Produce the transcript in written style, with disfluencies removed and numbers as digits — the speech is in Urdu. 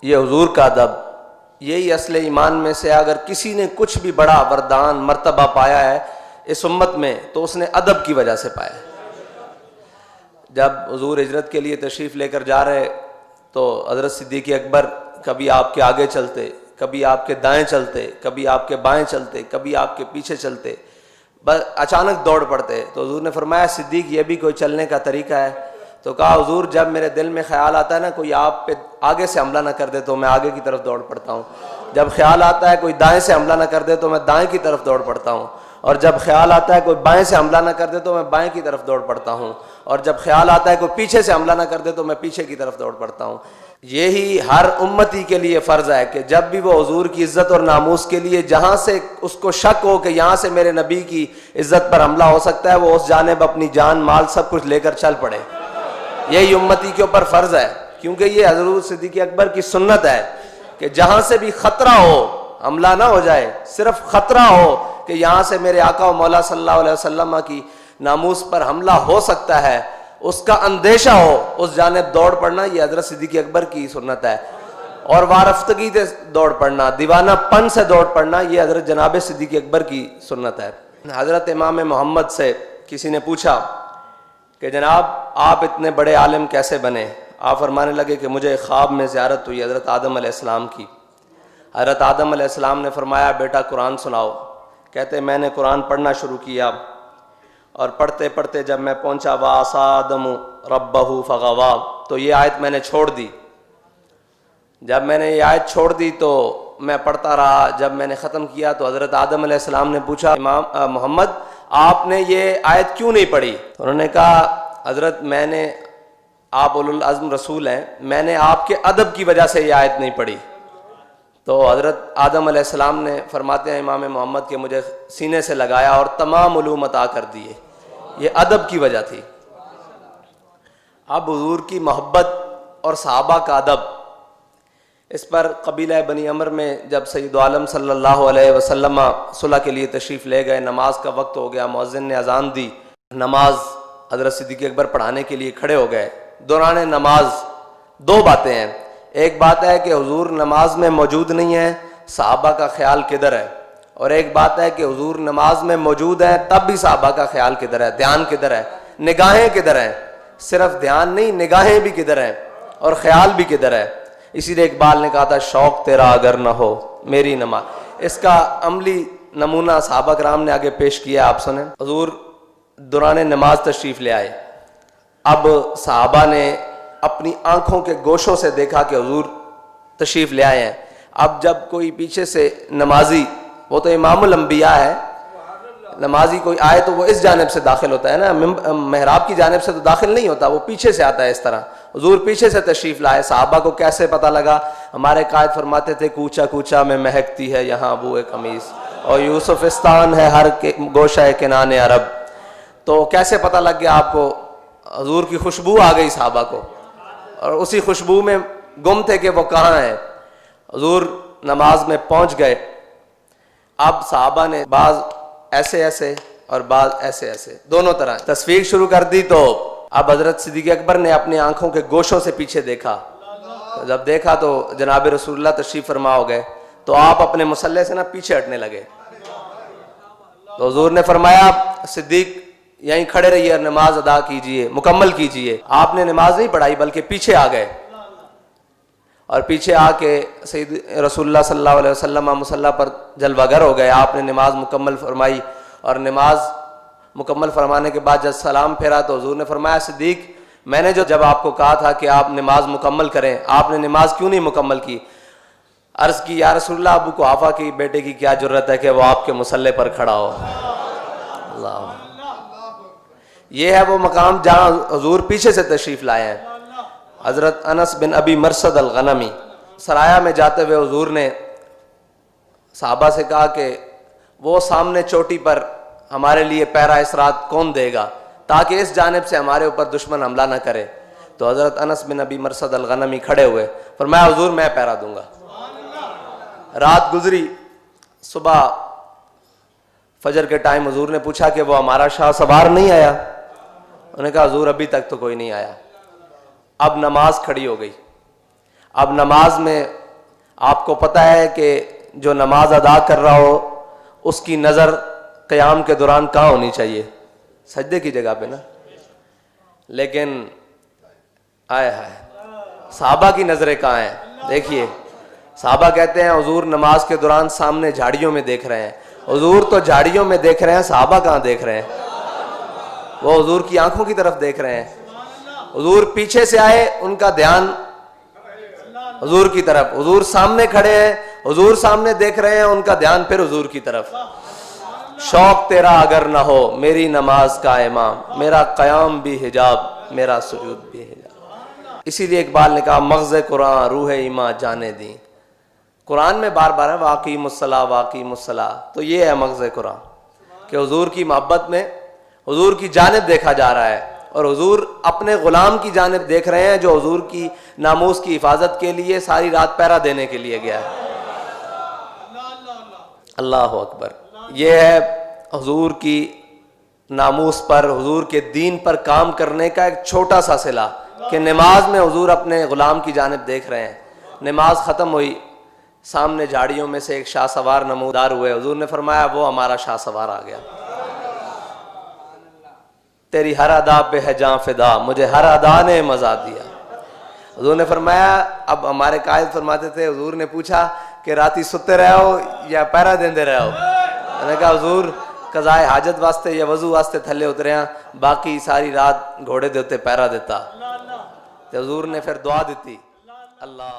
یہ حضور کا ادب، یہی اصل ایمان میں سے اگر کسی نے کچھ بھی بڑا وردان مرتبہ پایا ہے اس امت میں تو اس نے ادب کی وجہ سے پایا ہے۔ جب حضور ہجرت کے لیے تشریف لے کر جا رہے تو حضرت صدیق اکبر کبھی آپ کے آگے چلتے، کبھی آپ کے دائیں چلتے، کبھی آپ کے بائیں چلتے، کبھی آپ کے پیچھے چلتے، بس اچانک دوڑ پڑتے۔ تو حضور نے فرمایا صدیق یہ بھی کوئی چلنے کا طریقہ ہے؟ تو کہا حضور جب میرے دل میں خیال آتا ہے نا کوئی آپ پہ آگے سے حملہ نہ کر دے تو میں آگے کی طرف دوڑ پڑتا ہوں، جب خیال آتا ہے کوئی دائیں سے حملہ نہ کر دے تو میں دائیں کی طرف دوڑ پڑتا ہوں، اور جب خیال آتا ہے کوئی بائیں سے حملہ نہ کر دے تو میں بائیں کی طرف دوڑ پڑتا ہوں، اور جب خیال آتا ہے کوئی پیچھے سے حملہ نہ کر دے تو میں پیچھے کی طرف دوڑ پڑتا ہوں۔ یہی ہر امتی کے لیے فرض ہے کہ جب بھی وہ حضور کی عزت اور ناموس کے لیے جہاں سے اس کو شک ہو کہ یہاں سے میرے نبی کی عزت پر حملہ ہو سکتا ہے وہ اس جانب اپنی جان مال سب کچھ لے کر چل پڑے۔ یہی امتی کے اوپر فرض ہے، کیونکہ یہ حضرت صدیق اکبر کی سنت ہے کہ جہاں سے بھی خطرہ ہو، حملہ نہ ہو جائے، صرف خطرہ ہو کہ یہاں سے میرے آقا و مولا صلی اللہ علیہ وسلم کی ناموس پر حملہ ہو سکتا ہے، اس کا اندیشہ ہو، اس جانب دوڑ پڑنا، یہ حضرت صدیق اکبر کی سنت ہے۔ اور وارفتگی سے دوڑ پڑنا، دیوانہ پن سے دوڑ پڑنا، یہ حضرت جناب صدیق اکبر کی سنت ہے۔ حضرت امام محمد سے کسی نے پوچھا کہ جناب آپ اتنے بڑے عالم کیسے بنے؟ آپ فرمانے لگے کہ مجھے خواب میں زیارت ہوئی حضرت آدم علیہ السلام کی۔ حضرت آدم علیہ السلام نے فرمایا بیٹا قرآن سناؤ۔ کہتے میں نے قرآن پڑھنا شروع کیا، اور پڑھتے پڑھتے جب میں پہنچا وَعَصَىٰ آدَمُ رَبَّهُ فَغَوَىٰ تو یہ آیت میں نے چھوڑ دی۔ جب میں نے یہ آیت چھوڑ دی تو میں پڑھتا رہا، جب میں نے ختم کیا تو حضرت آدم علیہ السلام نے پوچھا امام محمد آپ نے یہ آیت کیوں نہیں پڑھی؟ تو انہوں نے کہا حضرت میں نے، آپ اولو العزم رسول ہیں، میں نے آپ کے ادب کی وجہ سے یہ آیت نہیں پڑھی۔ تو حضرت آدم علیہ السلام نے فرماتے ہیں امام محمد کے مجھے سینے سے لگایا اور تمام علوم عطا کر دیے، یہ ادب کی وجہ تھی۔ اب حضور کی محبت اور صحابہ کا ادب، اس پر قبیلہ بنی عمر میں جب سید عالم صلی اللہ علیہ وسلم صلح کے لیے تشریف لے گئے، نماز کا وقت ہو گیا، مؤذن نے اذان دی، نماز حضرت صدیق اکبر پڑھانے کے لیے کھڑے ہو گئے۔ دوران نماز دو باتیں ہیں، ایک بات ہے کہ حضور نماز میں موجود نہیں ہے، صحابہ کا خیال کدھر ہے، اور ایک بات ہے کہ حضور نماز میں موجود ہیں تب بھی صحابہ کا خیال کدھر ہے، دھیان کدھر ہے، نگاہیں کدھر ہیں، صرف دھیان نہیں نگاہیں بھی کدھر ہیں اور خیال بھی کدھر ہے۔ اسی لیے اقبال نے کہا تھا شوق تیرا اگر نہ ہو میری نماز، اس کا عملی نمونہ صحابہ کرام نے آگے پیش کیا، آپ سنیں۔ حضور دوران نماز تشریف لے آئے، اب صحابہ نے اپنی آنکھوں کے گوشوں سے دیکھا کہ حضور تشریف لے آئے ہیں۔ اب جب کوئی پیچھے سے نمازی، وہ تو امام الانبیاء ہے، نمازی کوئی آئے تو وہ اس جانب سے داخل ہوتا ہے نا، محراب کی جانب سے تو داخل نہیں ہوتا، وہ پیچھے سے آتا ہے اس طرح۔ حضور پیچھے سے تشریف لائے، صحابہ کو کیسے پتہ لگا؟ ہمارے قائد فرماتے تھے کوچا کوچا میں مہکتی ہے یہاں بوئے قمیص، اور یوسفستان ہے ہر گوشہ کنان عرب۔ تو کیسے پتہ لگ گیا آپ کو؟ حضور کی خوشبو آ گئی صحابہ کو، اور اسی خوشبو میں گم تھے کہ وہ کہاں ہے۔ حضور نماز میں پہنچ گئے، اب صحابہ نے بعض ایسے ایسے اور بعض ایسے ایسے دونوں طرح تصویر شروع کر دی، تو اب حضرت صدیق اکبر نے اپنی آنکھوں کے گوشوں سے پیچھے دیکھا، جب دیکھا تو جناب رسول اللہ تشریف فرما ہو گئے، تو آپ اپنے مصلی سے نا پیچھے ہٹنے لگے۔ تو حضور نے فرمایا صدیق یہیں کھڑے رہیے اور نماز ادا کیجئے، مکمل کیجئے۔ آپ نے نماز نہیں پڑھائی بلکہ پیچھے آ گئے، اور پیچھے آ کے سید رسول اللہ صلی اللہ علیہ وسلم مصلی پر جلوہ گر ہو گئے۔ آپ نے نماز مکمل فرمائی، اور نماز مکمل فرمانے کے بعد جب سلام پھیرا تو حضور نے فرمایا صدیق میں نے جب آپ کو کہا تھا کہ آپ نماز مکمل کریں، آپ نے نماز کیوں نہیں مکمل کی؟ عرض کی یا رسول اللہ ابو قحافہ کی بیٹے کی کیا جرت ہے کہ وہ آپ کے مصلی پر کھڑا ہو۔ اللہ، یہ ہے وہ مقام جہاں حضور پیچھے سے تشریف لائے ہیں۔ حضرت انس بن ابی مرثد الغنمی سرایہ میں جاتے ہوئے حضور نے صحابہ سے کہا کہ وہ سامنے چوٹی پر ہمارے لیے پیرا اس رات کون دے گا تاکہ اس جانب سے ہمارے اوپر دشمن حملہ نہ کرے؟ تو حضرت انس بن ابی مرثد الغنمی کھڑے ہوئے، فرمایا حضور میں پیرا دوں گا۔ رات گزری، صبح فجر کے ٹائم حضور نے پوچھا کہ وہ ہمارا شاہ سوار نہیں آیا؟ انہوں نے کہا حضور ابھی تک تو کوئی نہیں آیا۔ اب نماز کھڑی ہو گئی، اب نماز میں آپ کو پتہ ہے کہ جو نماز ادا کر رہا ہو اس کی نظر قیام کے دوران کہاں ہونی چاہیے؟ سجدے کی جگہ پہ نا. لیکن آئے ہائے صحابہ کی نظریں کہاں ہیں؟ دیکھیے صحابہ کہتے ہیں حضور نماز کے دوران سامنے جھاڑیوں میں دیکھ رہے ہیں. حضور تو جھاڑیوں میں دیکھ رہے ہیں، صحابہ کہاں دیکھ رہے ہیں؟ وہ حضور کی آنکھوں کی طرف دیکھ رہے ہیں. حضور پیچھے سے آئے، ان کا دھیان حضور کی طرف. حضور سامنے کھڑے ہیں، حضور سامنے دیکھ رہے ہیں، ان کا دھیان پھر حضور کی طرف. شوق تیرا اگر نہ ہو میری نماز کا امام، میرا قیام بھی حجاب، میرا سجود بھی حجاب. اسی لیے اقبال نے کہا مغز قرآن روح ایمان جانے دیں. قرآن میں بار بار ہے واقیم الصلاۃ واقیم الصلاۃ. تو یہ ہے مغز قرآن کہ حضور کی محبت میں حضور کی جانب دیکھا جا رہا ہے، اور حضور اپنے غلام کی جانب دیکھ رہے ہیں جو حضور کی ناموس کی حفاظت کے لیے ساری رات پہرا دینے کے لیے گیا ہے. اللہ اکبر. یہ ہے حضور کی ناموس پر، حضور کے دین پر کام کرنے کا ایک چھوٹا سا صلہ کہ نماز میں حضور اپنے غلام کی جانب دیکھ رہے ہیں. نماز ختم ہوئی، سامنے جھاڑیوں میں سے ایک شاہ سوار نمودار ہوئے. حضور نے فرمایا وہ ہمارا شاہ سوار آ گیا. تیری ہر ادا پہ ہے جاں فدا، مجھے ہر ادا نے مزہ دیا. حضور نے فرمایا، اب ہمارے قائد فرماتے تھے حضور نے پوچھا کہ راتی ستے رہے ہو یا پہرا دیندے رہے ہو؟ میں نے کہا حضور قضائے حاجت واسطے یا وضو واسطے تھلے اترے ہیں، باقی ساری رات گھوڑے دے اتنے پہرا دیتا. تو حضور نے پھر دعا دیتی. اللہ